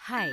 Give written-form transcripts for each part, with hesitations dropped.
हाय।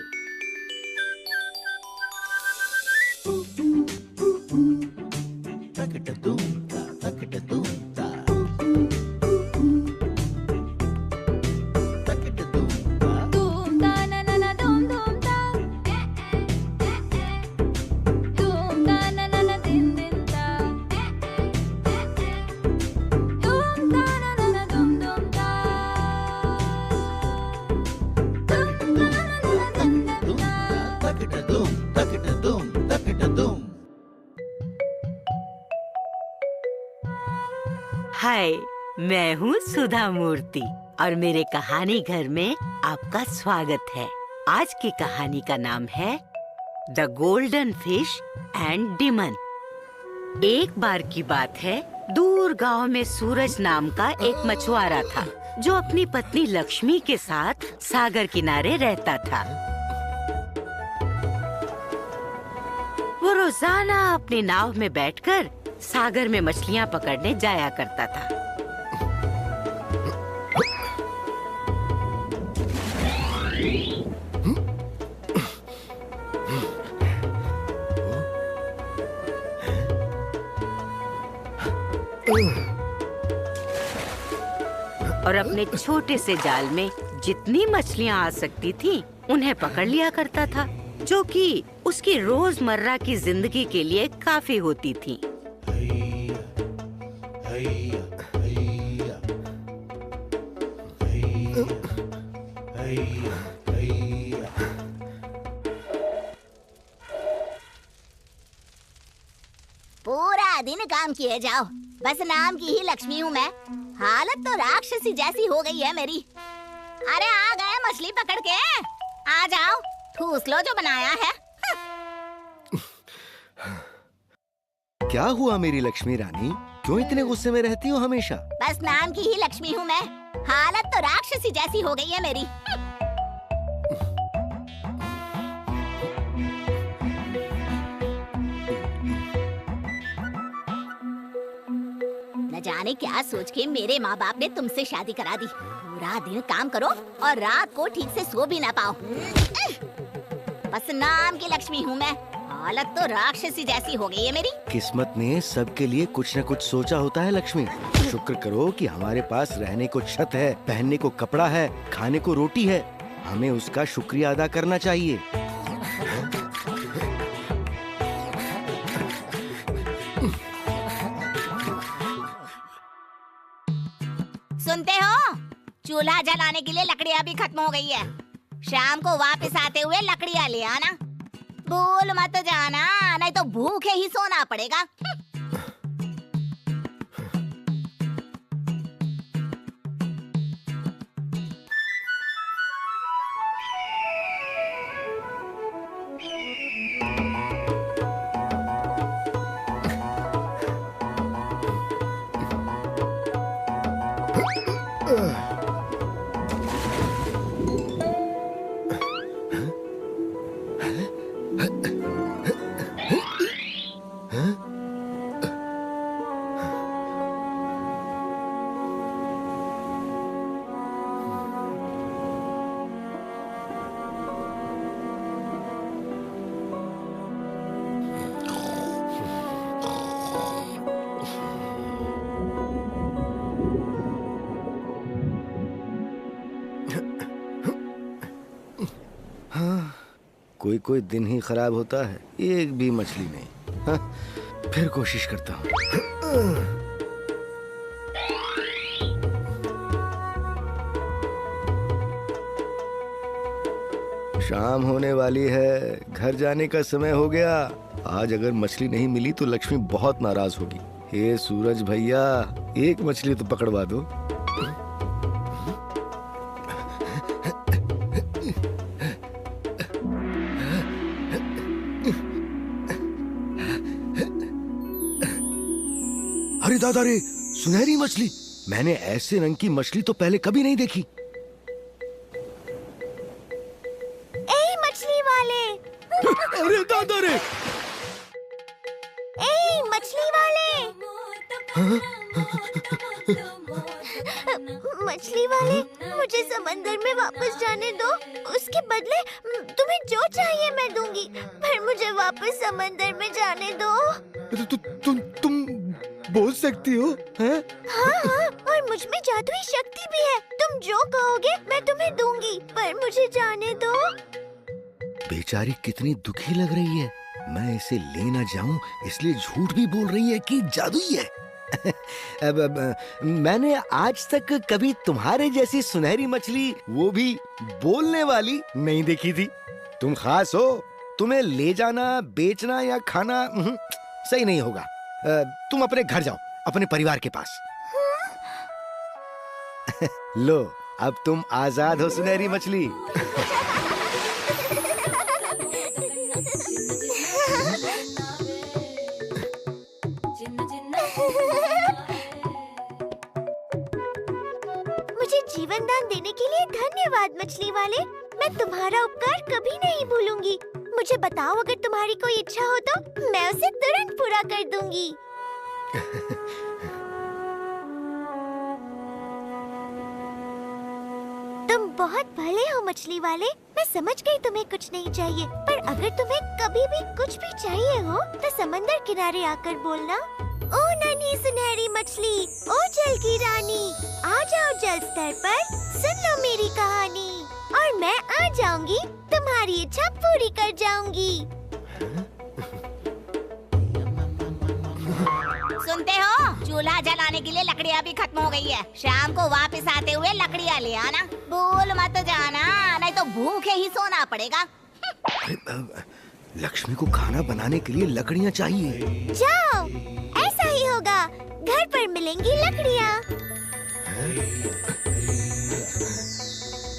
हाय, मैं हूँ सुधा मूर्ति और मेरे कहानी घर में आपका स्वागत है। आज की कहानी का नाम है the golden fish and demon. एक बार की बात है, दूर गांव में सूरज नाम का एक मछुआरा था जो अपनी पत्नी लक्ष्मी के साथ सागर किनारे रहता था। वो रोजाना अपनी नाव में बैठकर सागर में मछलियां पकड़ने जाया करता था। और अपने छोटे से जाल में जितनी मछलियां आ सकती थीं, उन्हें पकड़ लिया करता था, जो कि उसकी रोजमर्रा की जिंदगी के लिए काफी होती थीं। पूरा दिन काम किए जाओ, बस नाम की ही लक्ष्मी हूँ मैं। हालत तो राक्षसी जैसी हो गई है मेरी। अरे आ गए मछली पकड़ के, आ जाओ, ठूस लो जो बनाया है। क्या हुआ मेरी लक्ष्मी रानी, क्यों इतने गुस्से में रहती हो हमेशा? बस नाम की ही लक्ष्मी हूँ मैं, हालत तो राक्षसी जैसी हो गई है मेरी। न जाने क्या सोच के मेरे माँ बाप ने तुमसे शादी करा दी। पूरा दिन काम करो और रात को ठीक से सो भी ना पाओ। बस नाम की लक्ष्मी हूँ मैं, हालत तो राक्षसी जैसी हो गई है मेरी। किस्मत ने सबके लिए कुछ न कुछ सोचा होता है लक्ष्मी। शुक्र करो कि हमारे पास रहने को छत है, पहनने को कपड़ा है, खाने को रोटी है। हमें उसका शुक्रिया अदा करना चाहिए। सुनते हो? चूल्हा जलाने के लिए लकड़ियाँ भी खत्म हो गई है। शाम को वापस आते हुए लकड़ियाँ ले आना, भूल मत जाना, नहीं तो भूखे ही सोना पड़ेगा। कोई कोई दिन ही खराब होता है, एक भी मछली नहीं। हाँ, फिर कोशिश करता हूँ। शाम होने वाली है, घर जाने का समय हो गया। आज अगर मछली नहीं मिली तो लक्ष्मी बहुत नाराज होगी। हे सूरज भैया, एक मछली तो पकड़वा दो। अरे दादा रे, सुनहरी मछली! मैंने ऐसे रंग की मछली तो पहले कभी नहीं देखी। ए मछली वाले! अरे दादा रे! ए मछली वाले! मछली वाले, मुझे समंदर में वापस जाने दो। उसके बदले तुम्हें जो चाहिए मैं दूंगी, पर मुझे वापस समंदर में जाने दो। तुम बोल सकती हो, हैं? हाँ, और मुझ में जादुई शक्ति भी है। तुम जो कहोगे मैं तुम्हें दूंगी, पर मुझे जाने दो। बेचारी कितनी दुखी लग रही है। मैं इसे ले ना जाऊं इसलिए झूठ भी बोल रही है कि जादुई है। मैंने आज तक कभी तुम्हारे जैसी सुनहरी मछली, वो भी बोलने वाली, नहीं देखी थी। तुम खास हो, तुम्हें ले जाना, बेचना या खाना सही नहीं होगा। तुम अपने घर जाओ, अपने परिवार के पास। लो, अब तुम आजाद हो सुनहरी मछली। मुझे जीवन दान देने के लिए धन्यवाद मछली वाले। मैं तुम्हारा उपकार कभी नहीं भूलूंगी। मुझे बताओ, अगर तुम्हारी कोई इच्छा हो तो मैं उसे तुरंत पूरा कर दूंगी। तुम बहुत भले हो मछली वाले। मैं समझ गई तुम्हें कुछ नहीं चाहिए, पर अगर तुम्हें कभी भी कुछ भी चाहिए हो तो समंदर किनारे आकर बोलना। ओ नन्ही सुनहरी मछली, ओ जल की रानी, आ जाओ जल स्तर पर, सुन लो मेरी कहानी, और मैं आ जाऊंगी, तुम्हारी इच्छा पूरी कर जाऊंगी। सुनते हो? चूल्हा जलाने के लिए लकड़ियाँ भी खत्म हो गई है। शाम को वापस आते हुए लकड़ियाँ ले आना। भूल मत जाना, नहीं तो भूखे ही सोना पड़ेगा। लक्ष्मी को खाना बनाने के लिए लकड़ियाँ चाहिए। जाओ, ऐसा ही होगा। घर पर मिलेंगी लकड़ियाँ।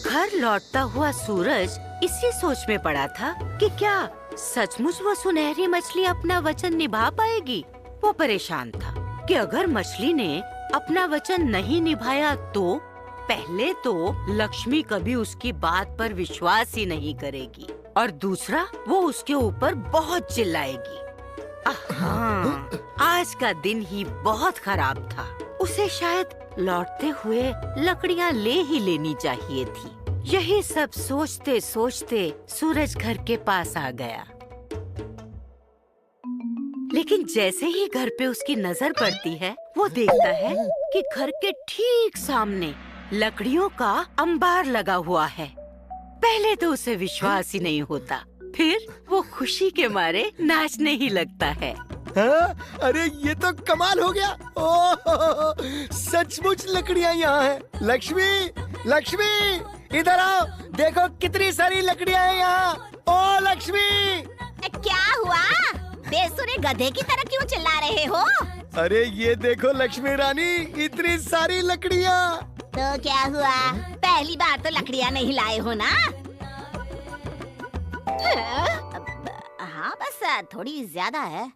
घर लौटता हुआ सूरज इसी सोच में पड़ा था कि क्या सचमुच वो सुनहरी मछली अपना वचन निभा पाएगी। वो परेशान था कि अगर मछली ने अपना वचन नहीं निभाया तो पहले तो लक्ष्मी कभी उसकी बात पर विश्वास ही नहीं करेगी, और दूसरा वो उसके ऊपर बहुत चिल्लाएगी। हाँ, आज का दिन ही बहुत खराब था। उसे शायद लौटते हुए लकड़ियाँ ले ही लेनी चाहिए थी। यही सब सोचते सोचते सूरज घर के पास आ गया। लेकिन जैसे ही घर पे उसकी नजर पड़ती है, वो देखता है कि घर के ठीक सामने लकड़ियों का अंबार लगा हुआ है। पहले तो उसे विश्वास ही नहीं होता, फिर वो खुशी के मारे नाचने ही लगता है। हाँ? अरे ये तो कमाल हो गया। ओह, सचमुच लकड़ियाँ यहाँ हैं। लक्ष्मी, लक्ष्मी, इधर आओ, देखो कितनी सारी लकड़ियाँ हैं यहाँ। ओ लक्ष्मी! क्या हुआ? बेसुरे गधे की तरह क्यों चिल्ला रहे हो? अरे ये देखो लक्ष्मी रानी, इतनी सारी लकड़ियाँ। तो क्या हुआ? पहली बार तो लकड़ियाँ नहीं लाए हो ना? हाँ, बस थोड़ी ज्यादा है।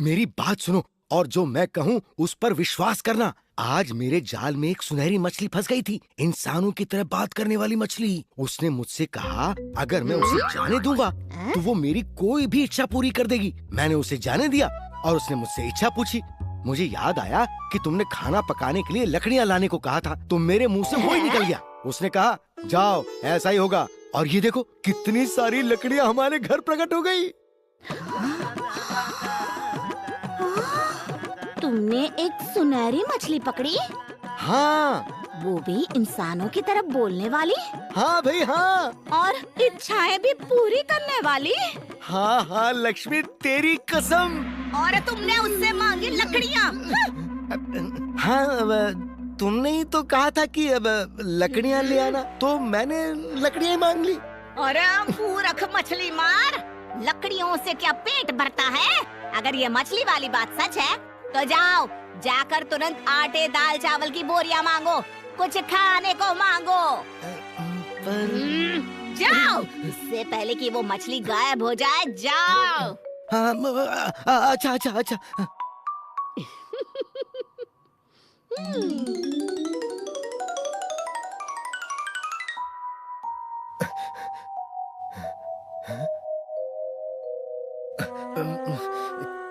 मेरी बात सुनो और जो मैं कहूँ उस पर विश्वास करना। आज मेरे जाल में एक सुनहरी मछली फंस गई थी, इंसानों की तरह बात करने वाली मछली। उसने मुझसे कहा अगर मैं उसे जाने दूंगा तो वो मेरी कोई भी इच्छा पूरी कर देगी। मैंने उसे जाने दिया और उसने मुझसे इच्छा पूछी। मुझे याद आया कि तुमने खाना पकाने के लिए लकड़ियाँ लाने को कहा था, तो मेरे मुंह से वो ही निकल गया। उसने कहा जाओ, ऐसा ही होगा। और ये देखो कितनी सारी लकड़ियाँ हमारे घर प्रकट हो गई। तुमने एक सुनहरी मछली पकड़ी? हाँ। वो भी इंसानों की तरह बोलने वाली? हाँ भाई हाँ। और इच्छाएं भी पूरी करने वाली? हाँ हाँ लक्ष्मी, तेरी कसम। और तुमने उससे मांगी लकड़ियाँ? हाँ, अब तुमने ही तो कहा था कि अब लकड़ियाँ ले आना, तो मैंने लकड़ियाँ मांग ली। अरे मूर्ख मछली मार, लकड़ियों से क्या पेट भरता है? अगर ये मछली वाली बात सच है तो जाओ, जाकर तुरंत आटे दाल चावल की बोरियां मांगो, कुछ खाने को मांगो। जाओ, इससे पहले कि वो मछली गायब हो जाए, जाओ। हाँ, अच्छा अच्छा अच्छा।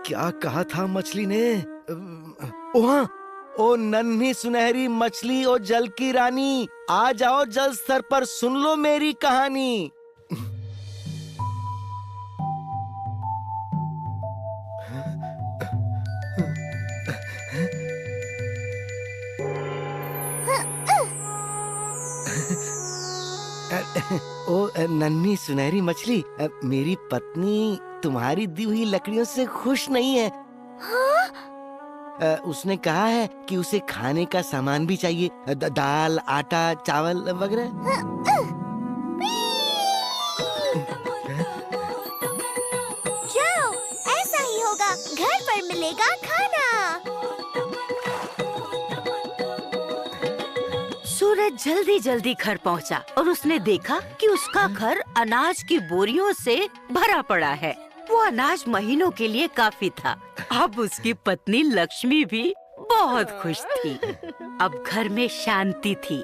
क्या कहा था मछली ने? ओ हाँ, ओ नन्ही सुनहरी मछली, ओ जल की रानी, आ जाओ जल स्तर पर, सुन लो मेरी कहानी। ओ नन्ही सुनहरी मछली, मेरी पत्नी तुम्हारी दी हुई लकड़ियों से खुश नहीं है। उसने कहा है कि उसे खाने का सामान भी चाहिए, दाल, आटा, चावल वगैरह। जाओ, ऐसा ही होगा, घर पर मिलेगा खाना। सूरज जल्दी जल्दी घर पहुंचा और उसने देखा कि उसका घर अनाज की बोरियों से भरा पड़ा है। वो अनाज महीनों के लिए काफी था। अब उसकी पत्नी लक्ष्मी भी बहुत खुश थी। अब घर में शांति थी,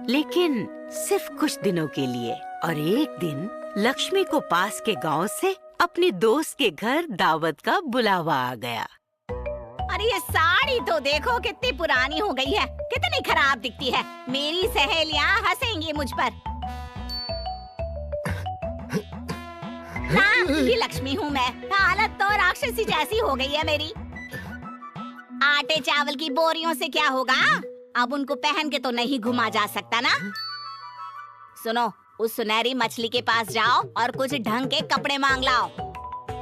लेकिन सिर्फ कुछ दिनों के लिए। और एक दिन लक्ष्मी को पास के गांव से अपनी दोस्त के घर दावत का बुलावा आ गया। अरे ये साड़ी तो देखो कितनी पुरानी हो गई है, कितनी खराब दिखती है। मेरी सहेलियां हंसेंगी मुझ पर। नाम की लक्ष्मी हूँ मैं, हालत तो राक्षसी जैसी हो गई है मेरी। आटे चावल की बोरियों से क्या होगा? अब उनको पहन के तो नहीं घुमा जा सकता ना। सुनो, उस सुनहरी मछली के पास जाओ और कुछ ढंग के कपड़े मांग लाओ।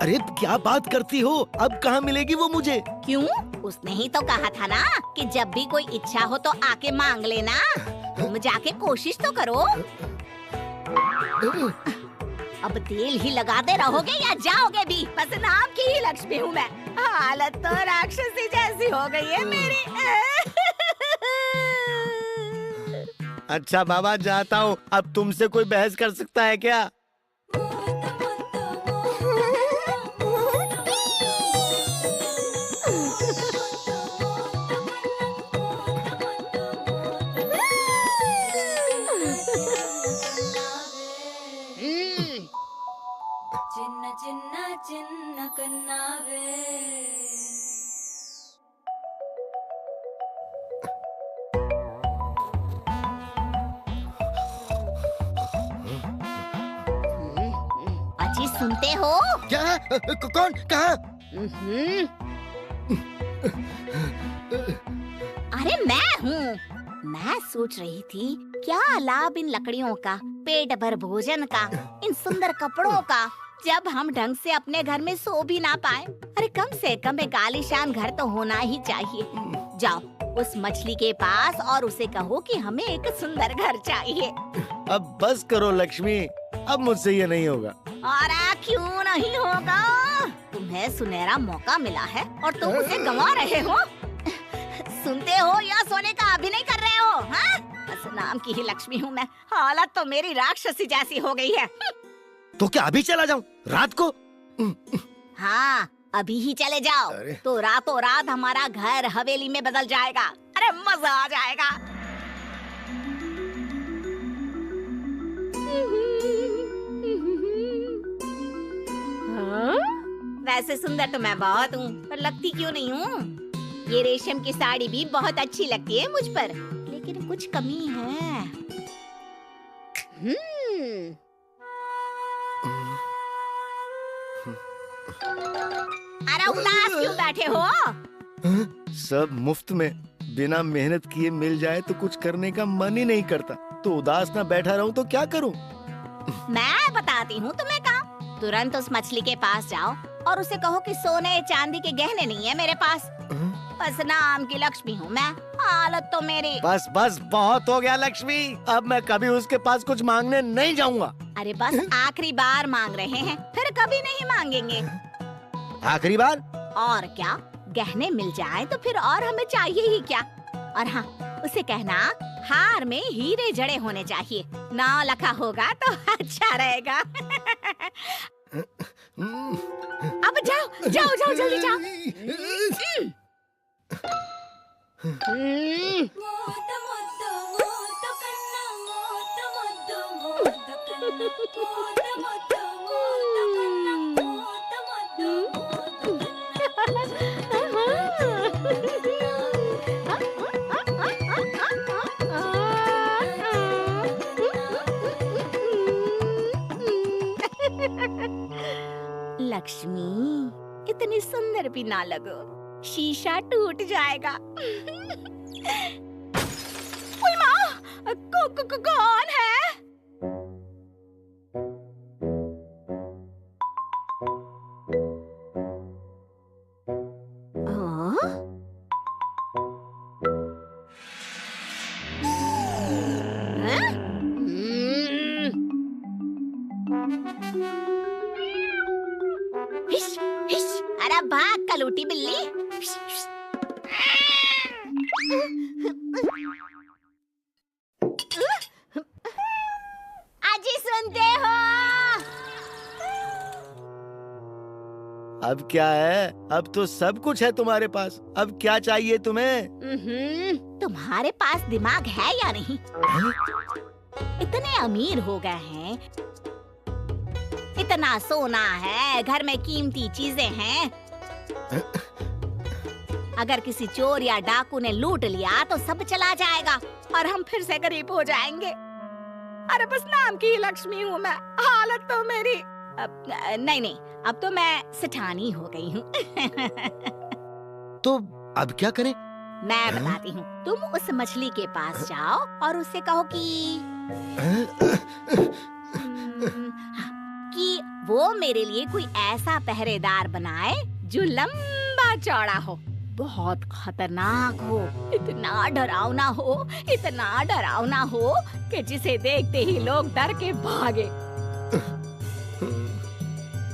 अरे क्या बात करती हो, अब कहाँ मिलेगी वो मुझे? क्यों? उसने ही तो कहा था ना कि जब भी कोई इच्छा हो तो आके मांग लेना। तुम जाके कोशिश तो करो। अब तेल ही लगाते रहोगे या जाओगे भी? बस नाम की ही लक्ष्मी हूँ मैं। हालत तो राक्षसी जैसी हो गई है मेरी। अच्छा बाबा, जाता हूँ। अब तुमसे कोई बहस कर सकता है क्या? చిన్న చిన్న చిన్న కన్నావే अजी सुनते हो? क्या? कौन? कहाँ? अरे मैं हूँ। मैं सोच रही थी क्या लाभ इन लकड़ियों का, पेट भर भोजन का, इन सुंदर कपड़ों का, जब हम ढंग से अपने घर में सो भी ना पाए। अरे कम से कम एक आलीशान घर तो होना ही चाहिए। जाओ उस मछली के पास और उसे कहो कि हमें एक सुंदर घर चाहिए। अब बस करो लक्ष्मी, अब मुझसे ये नहीं होगा। अरे क्यों नहीं होगा? तुम्हें सुनहरा मौका मिला है और तुम उसे गंवा रहे हो। सुनते हो या सोने का अभिनय कर रहे हो? हाँ? बस नाम की ही लक्ष्मी हूँ मैं। हालत तो मेरी राक्षसी जैसी हो गई है। तो क्या अभी चला जाऊं रात को? हाँ, अभी ही चले जाओ। अरे। तो रातों रात हमारा घर हवेली में बदल जाएगा। अरे मजा आ जाएगा। हाँ? वैसे सुंदर तो मैं बहुत हूँ, पर लगती क्यों नहीं हूँ? ये रेशम की साड़ी भी बहुत अच्छी लगती है मुझ पर, लेकिन कुछ कमी है। अरे उदास क्यों बैठे हो? सब मुफ्त में, बिना मेहनत किए मिल जाए तो कुछ करने का मन ही नहीं करता। तो उदास ना बैठा रहूं तो क्या करूं? मैं बताती हूँ तुम्हें काम। तुरंत उस मछली के पास जाओ और उसे कहो कि सोने चांदी के गहने नहीं है मेरे पास। बस नाम की लक्ष्मी हूँ मैं। हालत तो मेरी। बस बस बहुत हो गया लक्ष्मी, अब मैं कभी उसके पास कुछ मांगने नहीं जाऊंगा। अरे बस आखिरी बार मांग रहे हैं, फिर कभी नहीं मांगेंगे। आखिरी बार? और क्या, गहने मिल जाए तो फिर और हमें चाहिए ही क्या। और हाँ, उसे कहना हार में हीरे जड़े होने चाहिए, 9 लखा होगा तो अच्छा रहेगा। अब जाओ जाओ जाओ, जल्दी जाओ। మోత మొద్దు మోత కన్న మోత మొద్దు మోత కన్న మోత మొద్దు మోత కన్న మోత మొద్దు మోత కన్న लक्ष्मी, इतनी सुंदर भी ना लगो, शीशा टूट जाएगा। ओए माँ, कौन है? हिश, हिश, अरे भाग कलूटी बिल्ली। अजी सुनते हो? अब क्या है? अब तो सब कुछ है तुम्हारे पास। अब क्या चाहिए तुम्हें? तुम्हारे पास दिमाग है या नहीं? इतने अमीर हो गए हैं, इतना सोना है, घर में कीमती चीजें हैं। अगर किसी चोर या डाकू ने लूट लिया तो सब चला जाएगा और हम फिर से गरीब हो जाएंगे। अरे बस नाम की लक्ष्मी हूँ मैं, हालत तो मेरी नहीं, अब तो मैं सेठानी हो गई हूँ। तो अब क्या करें? मैं बताती हूँ, तुम उस मछली के पास जाओ और उससे कहो कि वो मेरे लिए कोई ऐसा पहरेदार बनाए जो लंबा चौड़ा हो, बहुत खतरनाक हो, इतना डरावना हो कि जिसे देखते ही लोग डर के भागे।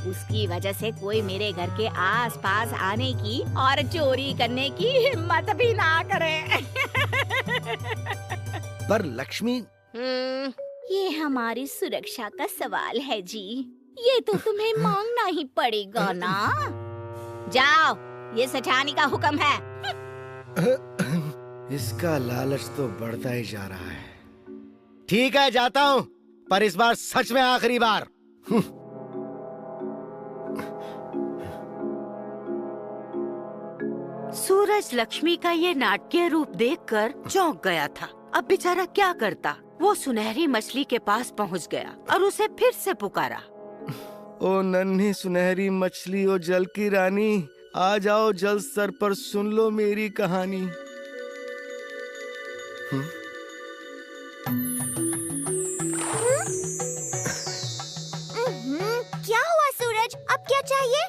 उसकी वजह से कोई मेरे घर के आसपास आने की और चोरी करने की हिम्मत भी ना करे। पर लक्ष्मी, ये हमारी सुरक्षा का सवाल है जी, ये तो तुम्हें मांगना ही पड़ेगा ना। जाओ, ये सेठानी का हुक्म है। इसका लालच तो बढ़ता ही जा रहा है। ठीक है, जाता हूँ, पर इस बार सच में आखिरी बार। सूरज लक्ष्मी का ये नाटकीय रूप देखकर चौंक गया था। अब बेचारा क्या करता? वो सुनहरी मछली के पास पहुंच गया और उसे फिर से पुकारा। ओ नन्ही सुनहरी मछली, ओ जल की रानी, आ जाओ जल स्तर पर, सुन लो मेरी कहानी। क्या हुआ सूरज? अब क्या चाहिए?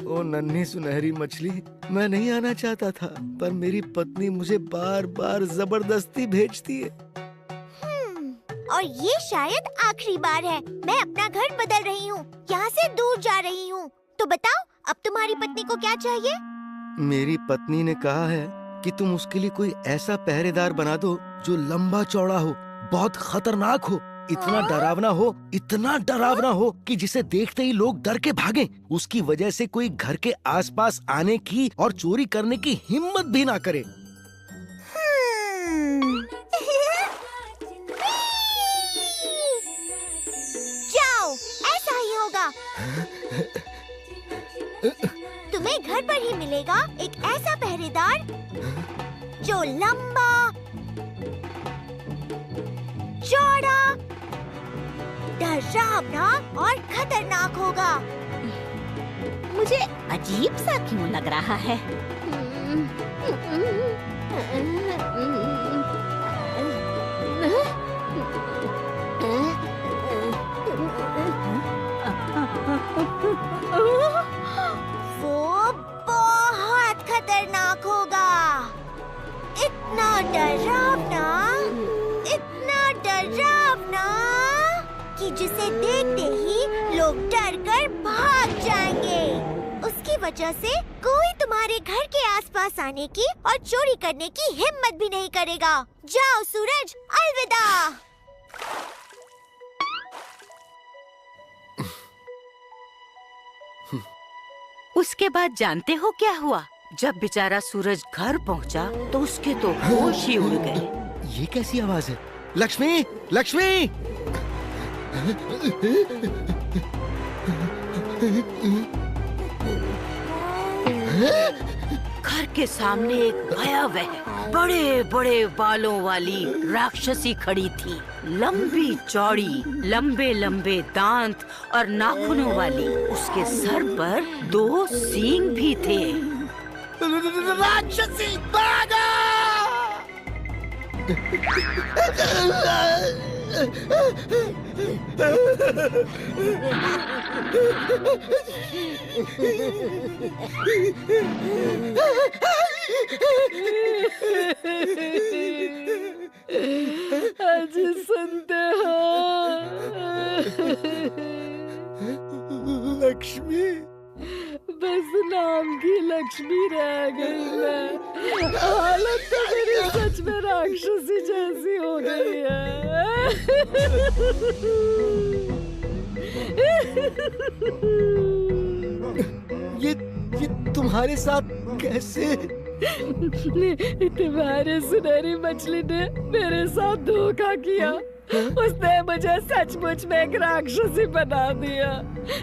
ओ नन्ही सुनहरी मछली, मैं नहीं आना चाहता था, पर मेरी पत्नी मुझे बार बार जबरदस्ती भेजती है। और ये शायद आखिरी बार है। मैं अपना घर बदल रही हूँ, यहाँ से दूर जा रही हूँ। तो बताओ, अब तुम्हारी पत्नी को क्या चाहिए? मेरी पत्नी ने कहा है कि तुम उसके लिए कोई ऐसा पहरेदार बना दो जो लंबा चौड़ा हो, बहुत खतरनाक हो, इतना डरावना हो कि जिसे देखते ही लोग डर के भागें। उसकी वजह से कोई घर के आसपास आने की और चोरी करने की हिम्मत भी ना करे। जाओ, ऐसा ही होगा। तुम्हें घर पर ही मिलेगा एक ऐसा पहरेदार जो लंबा, चौड़ा, डरावना और खतरनाक होगा। मुझे अजीब सा क्यों लग रहा है? वो बहुत खतरनाक होगा। इतना डरावना कि जिसे देखते ही लोग डर कर भाग जाएंगे। उसकी वजह से कोई तुम्हारे घर के आसपास आने की और चोरी करने की हिम्मत भी नहीं करेगा। जाओ सूरज, अलविदा। उसके बाद जानते हो क्या हुआ? जब बेचारा सूरज घर पहुंचा तो उसके तो होश ही उड़ गए। ये कैसी आवाज है? लक्ष्मी, लक्ष्मी! घर के सामने एक भयावह बड़े बड़े बालों वाली राक्षसी खड़ी थी, लंबी चौड़ी, लंबे लंबे दांत और नाखूनों वाली। उसके सर पर 2 सींग भी थे। राक्षसी भागा! आज सुनते हो लक्ष्मी, बस नाम की लक्ष्मी रह गई मैं। हालत तो मेरी सच में राक्षसी जैसी हो गई है। ये तुम्हारे साथ कैसे? तुम्हारे सुनहरी मछली ने मेरे साथ धोखा किया। उसने मुझे सचमुच में एक राक्षसी बना दिया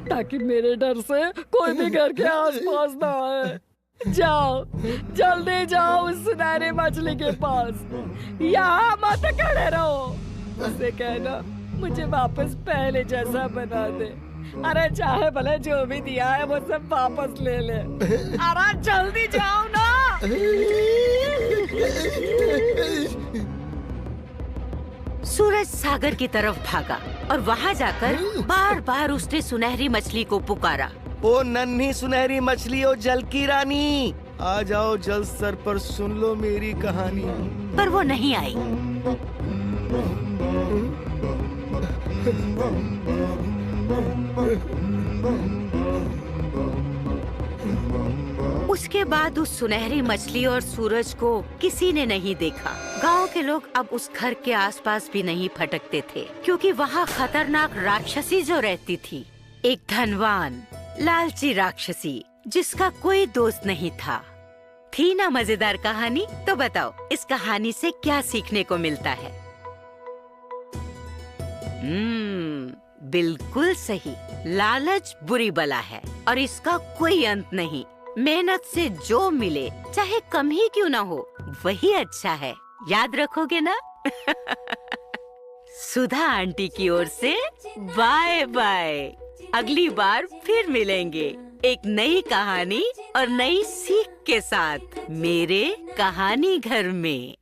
ताकि मेरे डर से कोई भी घर के आसपास ना आए। जाओ, जल्दी जाओ उस सुनहरी मछली के पास, यहाँ मत खड़े रहो। उसे कहना मुझे वापस पहले जैसा बना दे। अरे चाहे भले जो भी दिया है वो सब वापस ले ले। अरे जल्दी जाओ ना। सूरज सागर की तरफ भागा और वहाँ जाकर बार बार उसने सुनहरी मछली को पुकारा। ओ नन्ही सुनहरी मछली, ओ जल की रानी, आ जाओ जल स्तर पर, सुन लो मेरी कहानी। पर वो नहीं आई। उसके बाद उस सुनहरी मछली और सूरज को किसी ने नहीं देखा। गांव के लोग अब उस घर के आसपास भी नहीं फटकते थे, क्योंकि वहाँ खतरनाक राक्षसी जो रहती थी, एक धनवान लालची राक्षसी जिसका कोई दोस्त नहीं था। थी ना मजेदार कहानी? तो बताओ इस कहानी से क्या सीखने को मिलता है? बिल्कुल सही, लालच बुरी बला है और इसका कोई अंत नहीं। मेहनत से जो मिले, चाहे कम ही क्यों ना हो, वही अच्छा है। याद रखोगे ना? सुधा आंटी की ओर से बाय बाय। अगली बार फिर मिलेंगे एक नई कहानी और नई सीख के साथ मेरे कहानी घर में।